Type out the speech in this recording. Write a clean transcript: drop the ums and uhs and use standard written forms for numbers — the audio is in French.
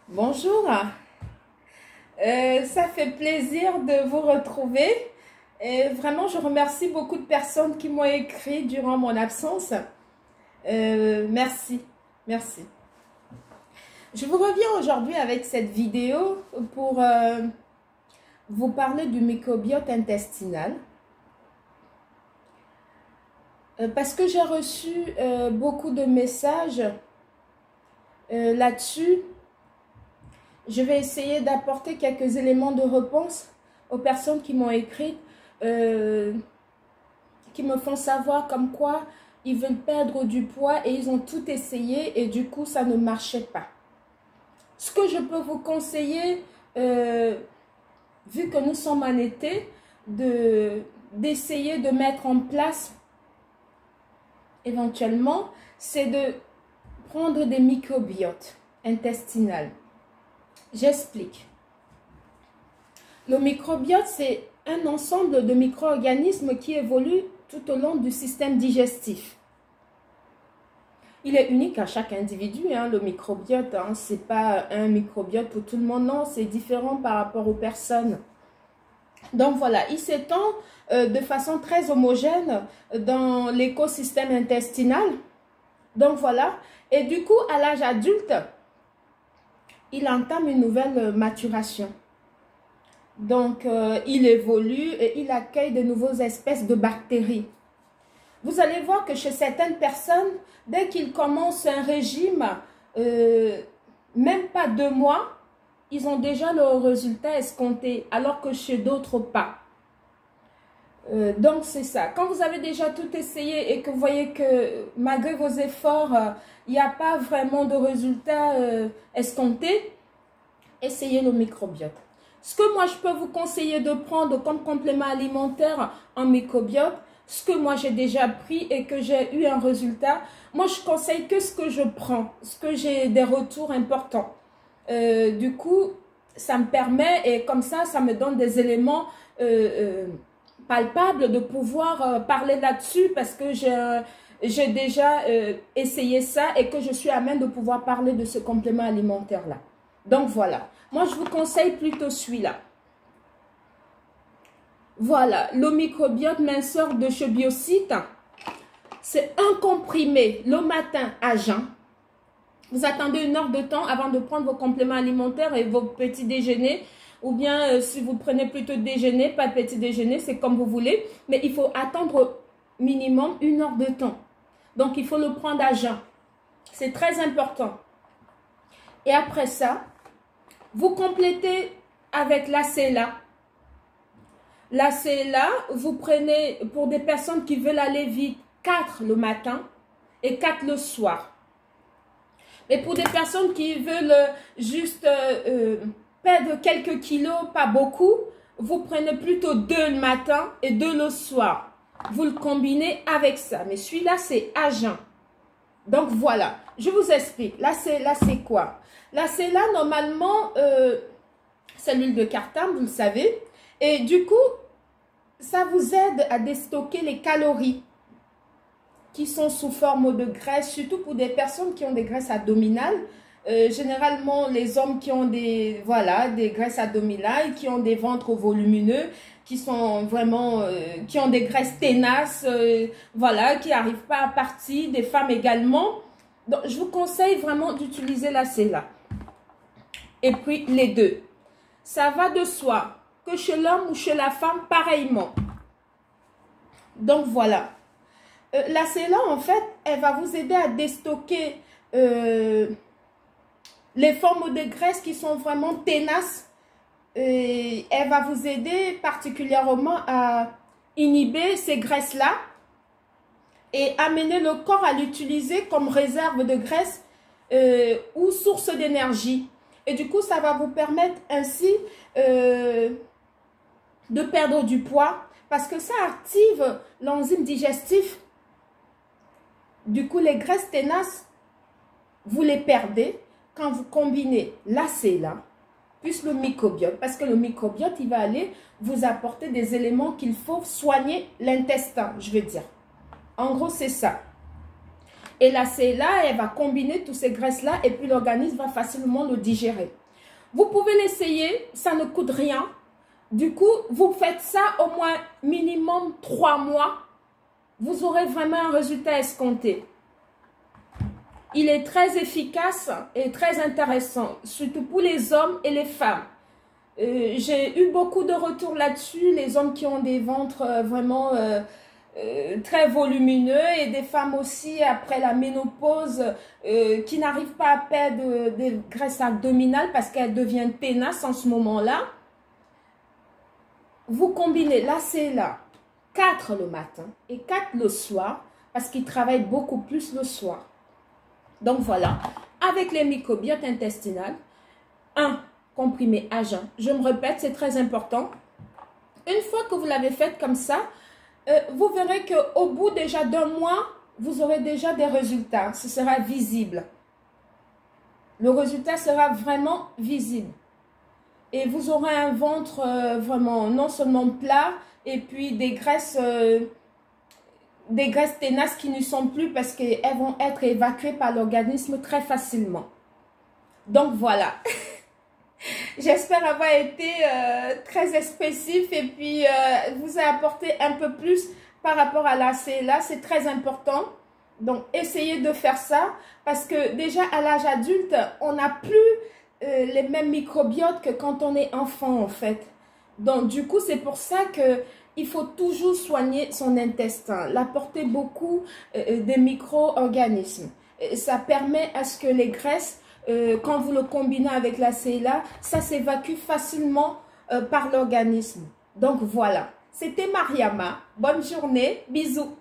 Bonjour, ça fait plaisir de vous retrouver et vraiment je remercie beaucoup de personnes qui m'ont écrit durant mon absence. Merci, merci. Je vous reviens aujourd'hui avec cette vidéo pour vous parler du microbiote intestinal. Parce que j'ai reçu beaucoup de messages là-dessus. Je vais essayer d'apporter quelques éléments de réponse aux personnes qui m'ont écrit, qui me font savoir comme quoi ils veulent perdre du poids et ils ont tout essayé et du coup ça ne marchait pas. Ce que je peux vous conseiller, vu que nous sommes en été, d'essayer de mettre en place éventuellement, c'est de prendre des microbiotes intestinaux. J'explique. Le microbiote, c'est un ensemble de micro-organismes qui évoluent tout au long du système digestif. Il est unique à chaque individu, hein, le microbiote. Ce n'est pas un microbiote pour tout le monde, non, c'est différent par rapport aux personnes. Donc voilà, il s'étend de façon très homogène dans l'écosystème intestinal. Donc voilà, et du coup, à l'âge adulte, il entame une nouvelle maturation. Donc, il évolue et il accueille de nouvelles espèces de bactéries. Vous allez voir que chez certaines personnes, dès qu'ils commencent un régime, même pas 2 mois, ils ont déjà leurs résultats escomptés, alors que chez d'autres pas. Donc, c'est ça. Quand vous avez déjà tout essayé et que vous voyez que malgré vos efforts, il n'y a pas vraiment de résultats escomptés, essayez le microbiote. Ce que moi, je peux vous conseiller de prendre comme complément alimentaire en microbiote, ce que moi j'ai déjà pris et que j'ai eu un résultat, moi je conseille que ce que je prends, ce que j'ai des retours importants. Du coup, ça me permet et comme ça me donne des éléments palpables de pouvoir parler là-dessus parce que j'ai déjà essayé ça et que je suis à même de pouvoir parler de ce complément alimentaire-là. Donc voilà, moi je vous conseille plutôt celui-là. Voilà, le microbiote minceur de chez Biocyte. C'est un comprimé le matin à jeun. Vous attendez 1 heure de temps avant de prendre vos compléments alimentaires et vos petits déjeuners. Ou bien si vous prenez plutôt déjeuner, pas de petit déjeuner, c'est comme vous voulez. Mais il faut attendre minimum 1 heure de temps. Donc il faut le prendre à jeun. C'est très important. Et après ça, vous complétez avec l'ACLA. L'ACLA, vous prenez pour des personnes qui veulent aller vite 4 le matin et 4 le soir. Et pour des personnes qui veulent juste perdre quelques kilos, pas beaucoup, vous prenez plutôt 2 le matin et 2 le soir. Vous le combinez avec ça. Mais celui-là, c'est à jeun. Donc voilà, je vous explique. L'ACLA, c'est quoi? L'ACLA, normalement, c'est l'huile de cartame, vous le savez. Et du coup, ça vous aide à déstocker les calories qui sont sous forme de graisse, surtout pour des personnes qui ont des graisses abdominales. Généralement, les hommes qui ont des graisses abdominales, qui ont des ventres volumineux, qui sont vraiment, qui ont des graisses ténaces, qui n'arrivent pas à partir, des femmes également. Donc, je vous conseille vraiment d'utiliser l'ACLA. Et puis, les deux. Ça va de soi que chez l'homme ou chez la femme, pareillement. Donc, voilà. L'ACLA, en fait, elle va vous aider à déstocker les formes de graisse qui sont vraiment ténaces. Et elle va vous aider particulièrement à inhiber ces graisses-là et amener le corps à l'utiliser comme réserve de graisse ou source d'énergie. Et du coup, ça va vous permettre ainsi de perdre du poids parce que ça active l'enzyme digestif. Du coup, les graisses ténaces, vous les perdez quand vous combinez l'ACLA plus le microbiote. Parce que le microbiote, il va aller vous apporter des éléments qu'il faut soigner l'intestin, je veux dire. En gros, c'est ça. Et la CELA, elle va combiner toutes ces graisses-là et puis l'organisme va facilement le digérer. Vous pouvez l'essayer, ça ne coûte rien. Du coup, vous faites ça au moins minimum 3 mois. Vous aurez vraiment un résultat escompté. Il est très efficace et très intéressant, surtout pour les hommes et les femmes. J'ai eu beaucoup de retours là-dessus, les hommes qui ont des ventres vraiment très volumineux et des femmes aussi après la ménopause qui n'arrivent pas à perdre des graisses abdominales parce qu'elles deviennent tenaces en ce moment-là. Vous combinez la CELA 4 le matin et 4 le soir parce qu'ils travaillent beaucoup plus le soir. Donc voilà, avec les microbiotes intestinales, un comprimé à jeun. Je me répète, c'est très important. Une fois que vous l'avez fait comme ça, vous verrez qu'au bout déjà d'un mois, vous aurez déjà des résultats. Ce sera visible. Le résultat sera vraiment visible. Et vous aurez un ventre vraiment non seulement plat, et puis des graisses ténaces qui ne sont plus parce qu'elles vont être évacuées par l'organisme très facilement. Donc voilà. J'espère avoir été très expressif et puis vous apporter un peu plus par rapport à la CELA. C'est très important. Donc essayez de faire ça parce que déjà à l'âge adulte, on n'a plus les mêmes microbiotes que quand on est enfant en fait. Donc du coup c'est pour ça que il faut toujours soigner son intestin, l'apporter beaucoup de micro-organismes. Ça permet à ce que les graisses, quand vous le combinez avec la CELA, ça s'évacue facilement par l'organisme. Donc voilà, c'était Mariama. Bonne journée, bisous.